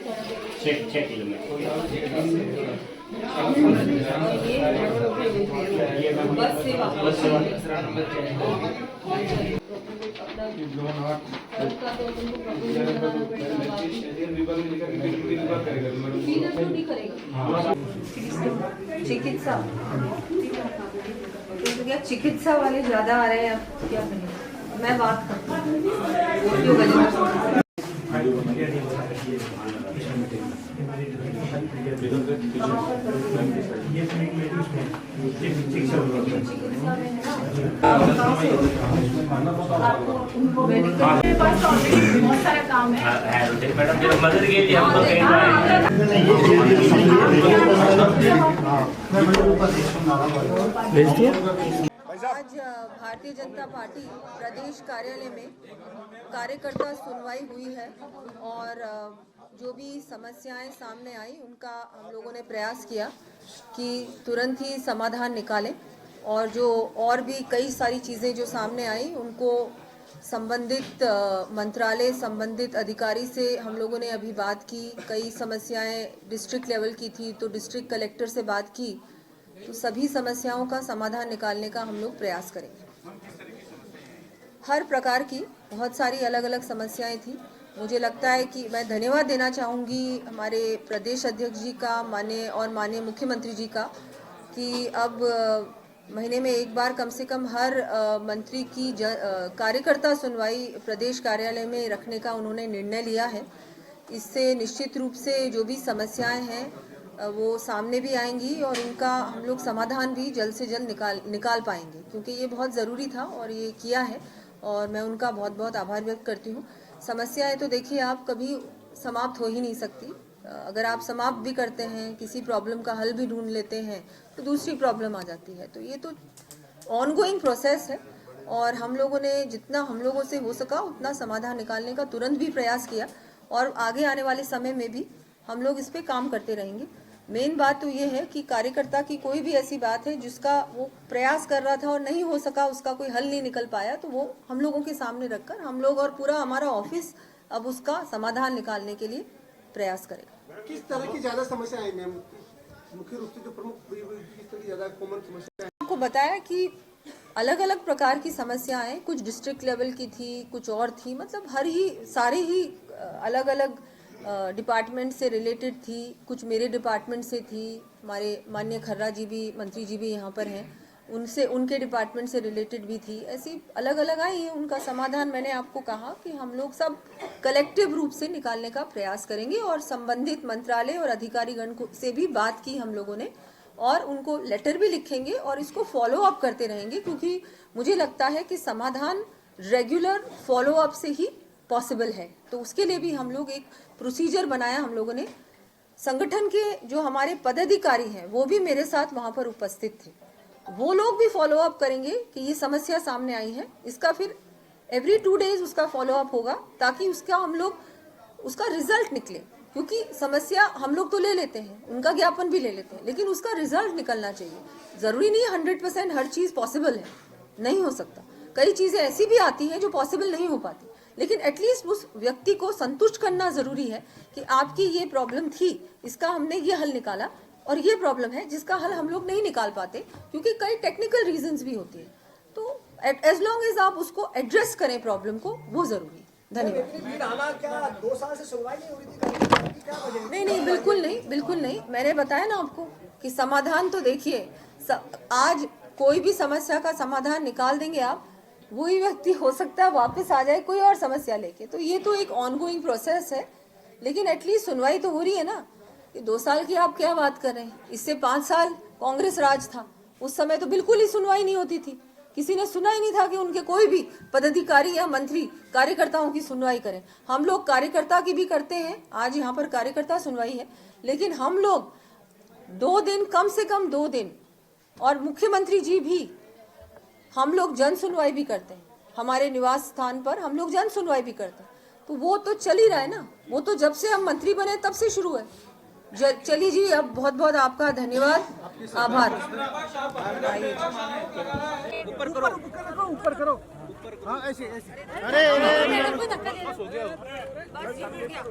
6 kilometre. बस सेवा चिकित्सा तो क्या चिकित्सा वाले ज्यादा आ रहे हैं, अब क्या करें। मैं बात करती हूँ। बहुत सारा काम है मैडम, जब मदर के लिए हम आज भारतीय जनता पार्टी प्रदेश कार्यालय में कार्यकर्ता सुनवाई हुई है और जो भी समस्याएं सामने आई उनका हम लोगों ने प्रयास किया कि तुरंत ही समाधान निकालें और जो और भी कई सारी चीज़ें जो सामने आई उनको संबंधित मंत्रालय संबंधित अधिकारी से हम लोगों ने अभी बात की। कई समस्याएं डिस्ट्रिक्ट लेवल की थी तो डिस्ट्रिक्ट कलेक्टर से बात की, तो सभी समस्याओं का समाधान निकालने का हम लोग प्रयास करेंगे। हर प्रकार की बहुत सारी अलग अलग समस्याएं थी। मुझे लगता है कि मैं धन्यवाद देना चाहूँगी हमारे प्रदेश अध्यक्ष जी का माननीय मुख्यमंत्री जी का कि अब महीने में एक बार कम से कम हर मंत्री की कार्यकर्ता सुनवाई प्रदेश कार्यालय में रखने का उन्होंने निर्णय लिया है। इससे निश्चित रूप से जो भी समस्याएं हैं वो सामने भी आएंगी और उनका हम लोग समाधान भी जल्द से जल्द निकाल पाएंगे, क्योंकि ये बहुत ज़रूरी था और ये किया है और मैं उनका बहुत बहुत आभार व्यक्त करती हूँ। समस्याएं तो देखिए आप कभी समाप्त हो ही नहीं सकती। अगर आप समाप्त भी करते हैं, किसी प्रॉब्लम का हल भी ढूंढ लेते हैं तो दूसरी प्रॉब्लम आ जाती है। तो ये तो ऑनगोइंग प्रोसेस है और हम लोगों ने जितना हम लोगों से हो सका उतना समाधान निकालने का तुरंत भी प्रयास किया और आगे आने वाले समय में भी हम लोग इस पे काम करते रहेंगे। मेन बात तो ये है कि कार्यकर्ता की कोई भी ऐसी बात है जिसका वो प्रयास कर रहा था और नहीं हो सका, उसका कोई हल नहीं निकल पाया, तो वो हम लोगों के सामने रखकर हम लोग और पूरा हमारा ऑफिस अब उसका समाधान निकालने के लिए प्रयास करेगा। किस तरह की ज्यादा समस्या है मैम? मुख्य रूप से जो प्रमुख किस तरह की ज्यादा कॉमन समस्या है? आपको बताया कि अलग अलग प्रकार की समस्याएं कुछ डिस्ट्रिक्ट लेवल की थी, कुछ और थी, मतलब सारे ही अलग अलग डिपार्टमेंट से रिलेटेड थी। कुछ मेरे डिपार्टमेंट से थी, हमारे माननीय खर्रा जी भी मंत्री जी भी यहाँ पर हैं, उनके डिपार्टमेंट से रिलेटेड भी थी। ऐसी अलग अलग आई है। उनका समाधान मैंने आपको कहा कि हम लोग सब कलेक्टिव रूप से निकालने का प्रयास करेंगे और संबंधित मंत्रालय और अधिकारीगण से भी बात की हम लोगों ने और उनको लेटर भी लिखेंगे और इसको फॉलो अप करते रहेंगे, क्योंकि मुझे लगता है कि समाधान रेगुलर फॉलो अप से ही पॉसिबल है। तो उसके लिए भी हम लोग एक प्रोसीजर बनाया हम लोगों ने। संगठन के जो हमारे पदाधिकारी हैं वो भी मेरे साथ वहाँ पर उपस्थित थे, वो लोग भी फॉलो अप करेंगे कि ये समस्या सामने आई है, इसका फिर एवरी 2 डेज उसका फॉलो अप होगा ताकि उसका रिजल्ट निकले। क्योंकि समस्या हम लोग तो ले लेते हैं, उनका ज्ञापन भी ले लेते हैं, लेकिन उसका रिजल्ट निकलना चाहिए। जरूरी नहीं 100% हर चीज पॉसिबल है, नहीं हो सकता। कई चीजें ऐसी भी आती हैं जो पॉसिबल नहीं हो पाती, लेकिन एटलीस्ट उस व्यक्ति को संतुष्ट करना जरूरी है कि आपकी ये प्रॉब्लम थी, इसका हमने ये हल निकाला, और ये प्रॉब्लम है जिसका हल हम लोग नहीं निकाल पाते क्योंकि कई टेक्निकल रीजंस भी होती है। तो एज लॉन्ग एज आप उसको एड्रेस करें प्रॉब्लम को, वो जरूरी है। धन्यवाद। क्या 2 साल से सुनवाई नहीं हो रही थी? नहीं, बिल्कुल नहीं। मैंने बताया ना आपको कि समाधान तो देखिए, आज कोई भी समस्या का समाधान निकाल देंगे आप, वही व्यक्ति हो सकता है वापस आ जाए कोई और समस्या लेके। तो ये तो एक ऑनगोइंग प्रोसेस है, लेकिन एटलीस्ट सुनवाई तो हो रही है ना। 2 साल की आप क्या बात कर रहे हैं? इससे 5 साल कांग्रेस राज था, उस समय तो बिल्कुल ही सुनवाई नहीं होती थी। किसी ने सुना ही नहीं था कि उनके कोई भी पदाधिकारी या मंत्री कार्यकर्ताओं की सुनवाई करें। हम लोग कार्यकर्ता की भी करते हैं, आज यहाँ पर कार्यकर्ता सुनवाई है, लेकिन हम लोग 2 दिन, कम से कम 2 दिन, और मुख्यमंत्री जी भी, हम लोग जन सुनवाई भी करते हैं। हमारे निवास स्थान पर हम लोग जन सुनवाई भी करते हैं। तो वो तो चल ही रहा है ना, वो तो जब से हम मंत्री बने तब से शुरू है। चलिए जी, अब बहुत बहुत आपका धन्यवाद, आभार। ऊपर करो। हाँ ऐसे ऐसे मैडम को धक्का दे रहे हो। बस ये हो गया,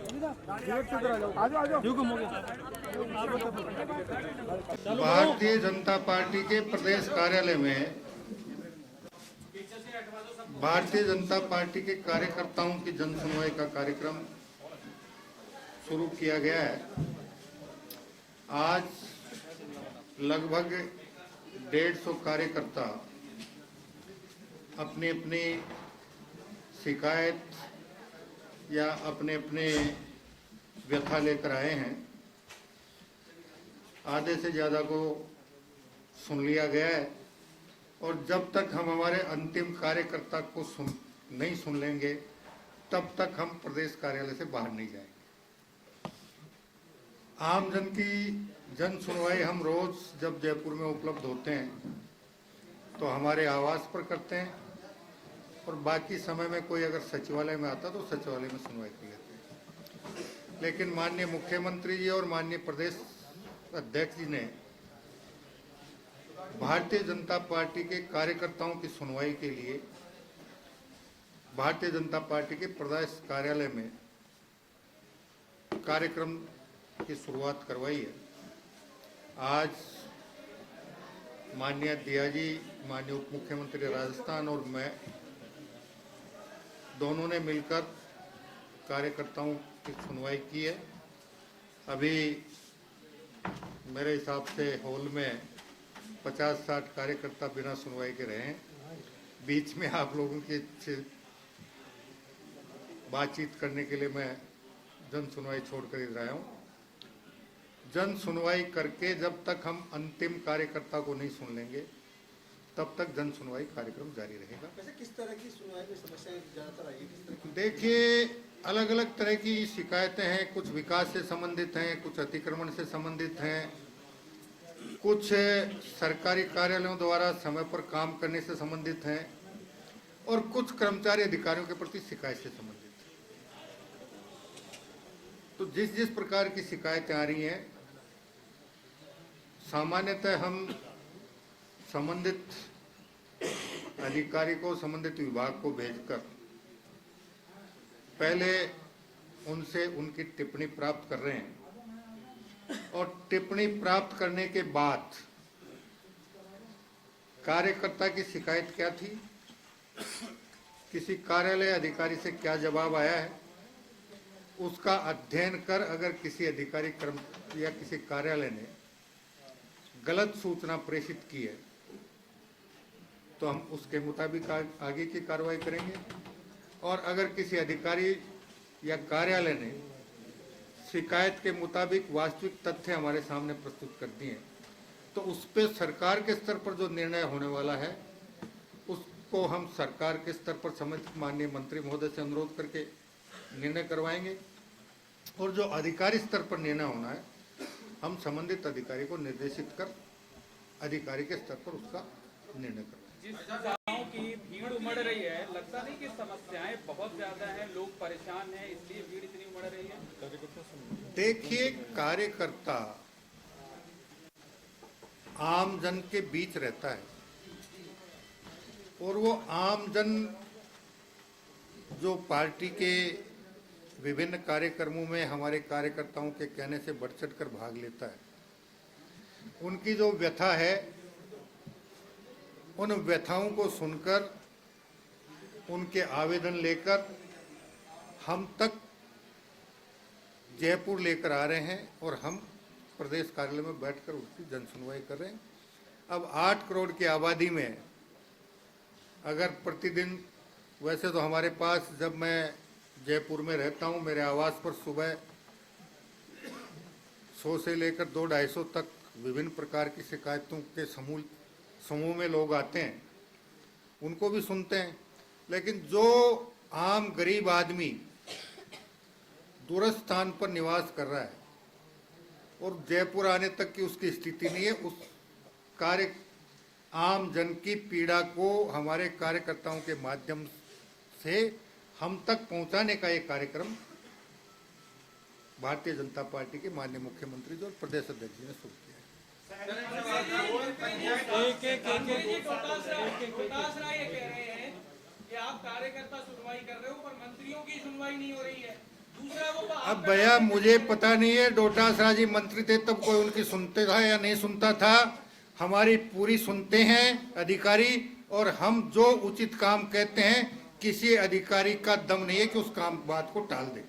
है ना? भारतीय जनता पार्टी के प्रदेश कार्यालय में भारतीय जनता पार्टी के कार्यकर्ताओं की जन सुनवाई का कार्यक्रम शुरू किया गया है। आज लगभग 150 कार्यकर्ता अपनी अपनी शिकायत या अपने अपने व्यथा लेकर आए हैं। आधे से ज़्यादा को सुन लिया गया है और जब तक हम हमारे अंतिम कार्यकर्ता को नहीं सुन लेंगे तब तक हम प्रदेश कार्यालय से बाहर नहीं जाएंगे। आम जन की जन सुनवाई हम रोज जब जयपुर में उपलब्ध होते हैं तो हमारे आवास पर करते हैं और बाकी समय में कोई अगर सचिवालय में आता तो सचिवालय में सुनवाई कर लेते हैं। लेकिन माननीय मुख्यमंत्री जी और माननीय प्रदेश अध्यक्ष जी ने भारतीय जनता पार्टी के कार्यकर्ताओं की सुनवाई के लिए भारतीय जनता पार्टी के प्रदेश कार्यालय में कार्यक्रम की शुरुआत करवाई है। आज माननीय दिया जी, माननीय उप मुख्यमंत्री राजस्थान और मैं दोनों ने मिलकर कार्यकर्ताओं की सुनवाई की है। अभी मेरे हिसाब से हॉल में 50-60 कार्यकर्ता बिना सुनवाई के रहे हैं। बीच में आप लोगों की बातचीत करने के लिए मैं जन सुनवाई छोड़कर इधर आया हूँ। जन सुनवाई करके जब तक हम अंतिम कार्यकर्ता को नहीं सुन लेंगे तब तक जन सुनवाई कार्यक्रम जारी रहेगा। वैसे किस तरह की सुनवाई में समस्याएं ज्यादातर आई है? किस तरह की? देखिए, अलग अलग तरह की शिकायतें हैं। कुछ विकास से संबंधित हैं, कुछ अतिक्रमण से संबंधित हैं, कुछ सरकारी कार्यालयों द्वारा समय पर काम करने से संबंधित हैं और कुछ कर्मचारी अधिकारियों के प्रति शिकायत से संबंधित है। तो जिस जिस प्रकार की शिकायतें आ रही हैं, सामान्यतः हम संबंधित अधिकारी को, संबंधित विभाग को भेजकर पहले उनसे उनकी टिप्पणी प्राप्त कर रहे हैं और टिप्पणी प्राप्त करने के बाद कार्यकर्ता की शिकायत क्या थी, किसी कार्यालय अधिकारी से क्या जवाब आया है, उसका अध्ययन कर अगर किसी अधिकारी कर्म या किसी कार्यालय ने गलत सूचना प्रेषित की है तो हम उसके मुताबिक आगे की कार्रवाई करेंगे। और अगर किसी अधिकारी या कार्यालय ने शिकायत के मुताबिक वास्तविक तथ्य हमारे सामने प्रस्तुत कर दिए तो उस पर सरकार के स्तर पर जो निर्णय होने वाला है उसको हम सरकार के स्तर पर संबंधित माननीय मंत्री महोदय से अनुरोध करके निर्णय करवाएंगे और जो अधिकारी स्तर पर निर्णय होना है हम संबंधित अधिकारी को निर्देशित कर अधिकारी के स्तर पर उसका निर्णय करवाएंगे। जिस गाँव की भीड़ उमड़ रही है, लगता नहीं कि समस्याएं बहुत ज्यादा हैं, लोग परेशान हैं, इसलिए भीड़ इतनी उमड़ रही है? देखिए, कार्यकर्ता आम जन के बीच रहता है और वो आम जन जो पार्टी के विभिन्न कार्यक्रमों में हमारे कार्यकर्ताओं के कहने से बढ़ चढ़ कर भाग लेता है, उनकी जो व्यथा है उन व्यथाओं को सुनकर उनके आवेदन लेकर हम तक जयपुर लेकर आ रहे हैं और हम प्रदेश कार्यालय में बैठकर उसकी जन सुनवाई कर रहे हैं। अब 8 करोड़ की आबादी में अगर प्रतिदिन, वैसे तो हमारे पास, जब मैं जयपुर में रहता हूं, मेरे आवास पर सुबह 100 से लेकर 200-250 तक विभिन्न प्रकार की शिकायतों के समूह में लोग आते हैं, उनको भी सुनते हैं। लेकिन जो आम गरीब आदमी दूरस्थ स्थान पर निवास कर रहा है और जयपुर आने तक की उसकी स्थिति नहीं है, उस आम जन की पीड़ा को हमारे कार्यकर्ताओं के माध्यम से हम तक पहुंचाने का एक कार्यक्रम भारतीय जनता पार्टी के माननीय मुख्यमंत्री जी और प्रदेश अध्यक्ष जी ने शुरू किया है। रोहतास राय ये कह रहे हैं कि आप कार्यकर्ता सुनवाई कर रहे हो पर मंत्रियों की सुनवाई नहीं हो रही है। दूसरा वो अब भैया मुझे पता नहीं है, डोटासरा जी मंत्री थे तब कोई उनकी सुनते था या नहीं सुनता था। हमारी पूरी सुनते हैं अधिकारी, और हम जो उचित काम कहते हैं किसी अधिकारी का दम नहीं है कि उस काम बात को टाल दे।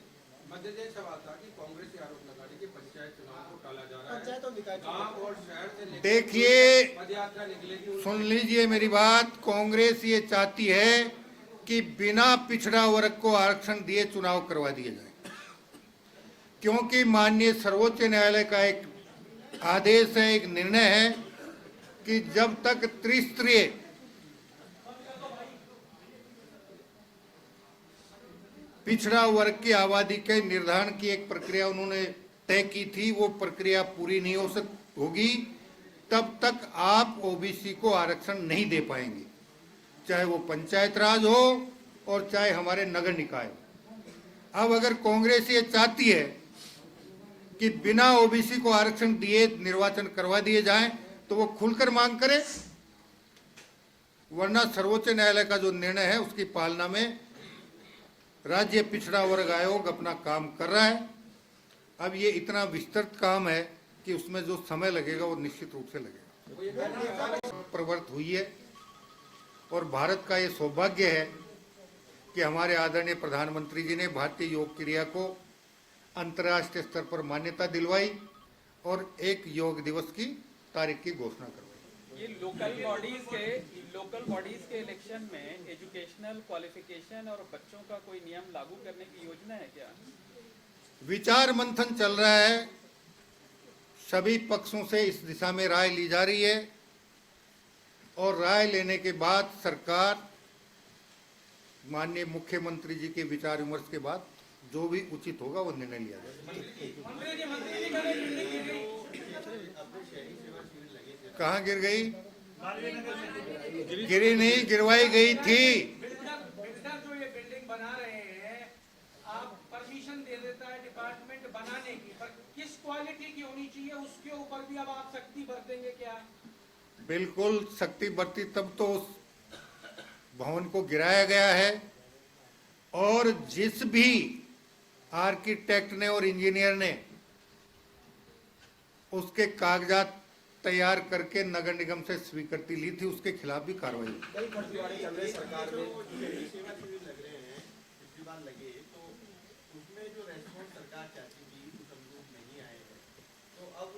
मध्यप्रदेश सवाल था कि कांग्रेस ये आरोप लगा रही है कि पंचायत चुनाव को टाला जा रहा है। पंचायत और निकाय चुनाव। गांव और शहर से लेकर देखिए, पदयात्रा निकलेगी। सुन लीजिए मेरी बात, कांग्रेस ये चाहती है कि बिना पिछड़ा वर्ग को आरक्षण दिए चुनाव करवा दिए जाए, क्योंकि माननीय सर्वोच्च न्यायालय का एक आदेश है, एक निर्णय है कि जब तक त्रिस्तरीय पिछड़ा वर्ग की आबादी के निर्धारण की एक प्रक्रिया उन्होंने तय की थी, वो प्रक्रिया पूरी नहीं होगी तब तक आप ओबीसी को आरक्षण नहीं दे पाएंगे, चाहे वो पंचायत राज हो और चाहे हमारे नगर निकाय। अब अगर कांग्रेस ये चाहती है कि बिना ओबीसी को आरक्षण दिए निर्वाचन करवा दिए जाएं, तो वो खुलकर मांग करे, वरना सर्वोच्च न्यायालय का जो निर्णय है उसकी पालना में राज्य पिछड़ा वर्ग आयोग अपना काम कर रहा है। अब ये इतना विस्तृत काम है कि उसमें जो समय लगेगा वो निश्चित रूप से लगेगा। प्रवृत्त हुई है और भारत का ये सौभाग्य है कि हमारे आदरणीय प्रधानमंत्री जी ने भारतीय योग क्रिया को अंतर्राष्ट्रीय स्तर पर मान्यता दिलवाई और एक योग दिवस की तारीख की घोषणा करवाई। ये लोकल बॉडीज के इलेक्शन में एजुकेशनल क्वालिफिकेशन और बच्चों का कोई नियम लागू करने की योजना है क्या? विचार मंथन चल रहा है, सभी पक्षों से इस दिशा में राय ली जा रही है और राय लेने के बाद सरकार माननीय मुख्यमंत्री जी के विचार विमर्श के बाद जो भी उचित होगा वो निर्णय लिया जाएगा। कहाँ गिर गई? गिरी नहीं, गिरवाई गई थी। बिल्डर जो ये बिल्डिंग बना रहे हैं, आप परमिशन दे देता है डिपार्टमेंट बनाने की, पर किस क्वालिटी की होनी चाहिए उसके ऊपर भी अब आप सख्ती बरतेंगे क्या? बिल्कुल सख्ती बरती, तब तो उस भवन को गिराया गया है और जिस भी आर्किटेक्ट ने और इंजीनियर ने उसके कागजात तैयार करके नगर निगम से स्वीकृति ली थी उसके खिलाफ भी कार्रवाई हुई। कई फर्जीवाड़े चल रहे सरकार में। सेवा शिविर लग रहे हैं, पिछली बार लगे तो उसमें जो रेस्पॉन्स सरकार चाहती थी उस अनुरूप नहीं आए हैं, तो अब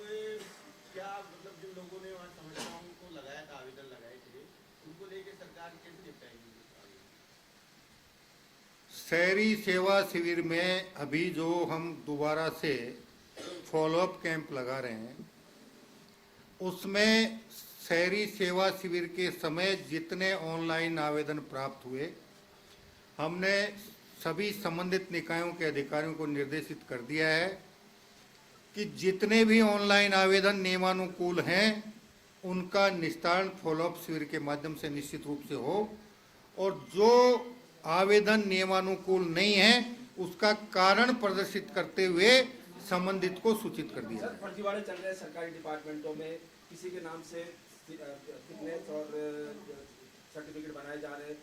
क्या मतलब जिन लोगों ने वहाँ समस्याओं को लगाया था, आवेदन लगाए थे, उनको लेके सरकार कैसे निपटाएगी? शहरी सेवा शिविर में अभी जो हम दोबारा से फॉलोअप कैंप लगा रहे हैं उसमें शहरी सेवा शिविर के समय जितने ऑनलाइन आवेदन प्राप्त हुए हमने सभी संबंधित निकायों के अधिकारियों को निर्देशित कर दिया है कि जितने भी ऑनलाइन आवेदन नियमानुकूल हैं उनका निस्तारण फॉलोअप शिविर के माध्यम से निश्चित रूप से हो और जो आवेदन नियमानुकूल नहीं है उसका कारण प्रदर्शित करते हुए संबंधित को सूचित कर दिया। सर, फर्जीवाड़े चल रहे हैं सरकारी डिपार्टमेंटों में, किसी के नाम से फिटनेस और सर्टिफिकेट बनाए जा रहे हैं,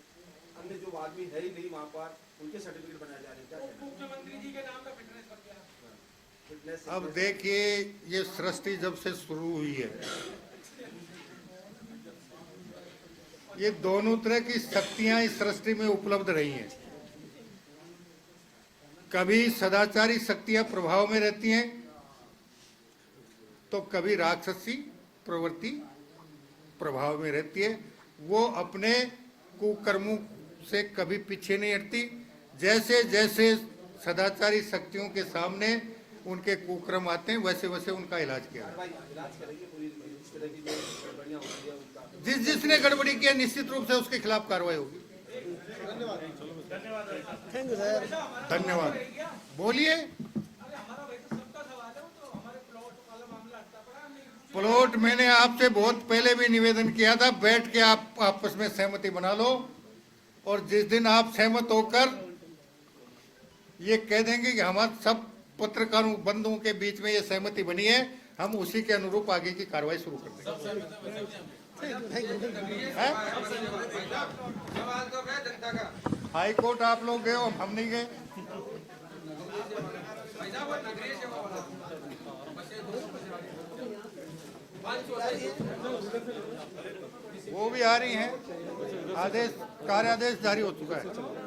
अन्य जो आदमी है ही नहीं वहाँ पर उनके सर्टिफिकेट बनाए जा रहे हैं, क्या कहना है? मुख्यमंत्री जी के नाम का फिटनेस कर दिया। फिटनेस अब देखिए ये सृष्टि जब से शुरू हुई है ये दोनों तरह की शक्तियां इस सृष्टि में उपलब्ध रही हैं। कभी सदाचारी शक्तियां प्रभाव में रहती हैं तो कभी राक्षसी प्रवृत्ति प्रभाव में रहती है। वो अपने कुकर्मों से कभी पीछे नहीं हटती। जैसे जैसे सदाचारी शक्तियों के सामने उनके कुकर्म आते हैं वैसे वैसे उनका इलाज किया जाता है। इलाज करेंगे पूरी इस तरह की जो गड़बड़ियाँ होती है उनका। जिसने गड़बड़ी किया निश्चित रूप से उसके खिलाफ कार्रवाई होगी। Thank you sir. धन्यवाद। बोलिए। प्लॉट मैंने आपसे बहुत पहले भी निवेदन किया था, बैठ के आप आपस में सहमति बना लो और जिस दिन आप सहमत होकर ये कह देंगे कि हमारे सब पत्रकारों बंधुओं के बीच में ये सहमति बनी है हम उसी के अनुरूप आगे की कार्रवाई शुरू कर देंगे। हैं? हाई कोर्ट आप लोग गए हो, हम नहीं गए। वो भी आ रही हैं, आदेश कार्यादेश जारी हो चुका है।